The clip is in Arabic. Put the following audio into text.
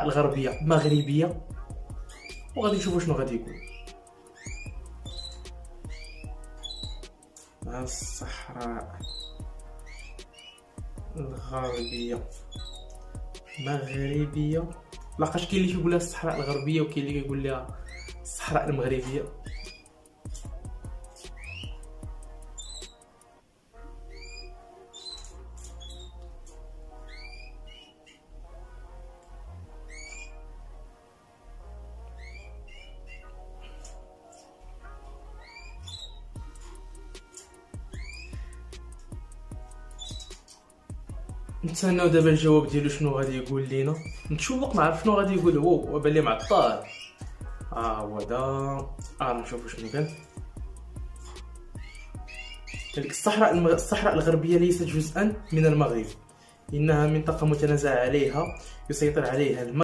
الغربيه مغربيه، وغادي نشوفوا شنو غادي يقول. الصحراء الغربيه مغربيه، لقاش كاين اللي كيقول لها الصحراء الغربيه وكاين اللي كيقول لها الصحراء المغربيه. نتسناو دابا الجواب ديالو شنو غادي يقول لينا. نتشوق نعرف شنو غادي يقول هو، وبان لي معطل. هو دا. نشوفو شنو كان. الصحراء الغربية ليست جزءا من المغرب، إنها منطقة متنازع عليها يسيطر عليها الماء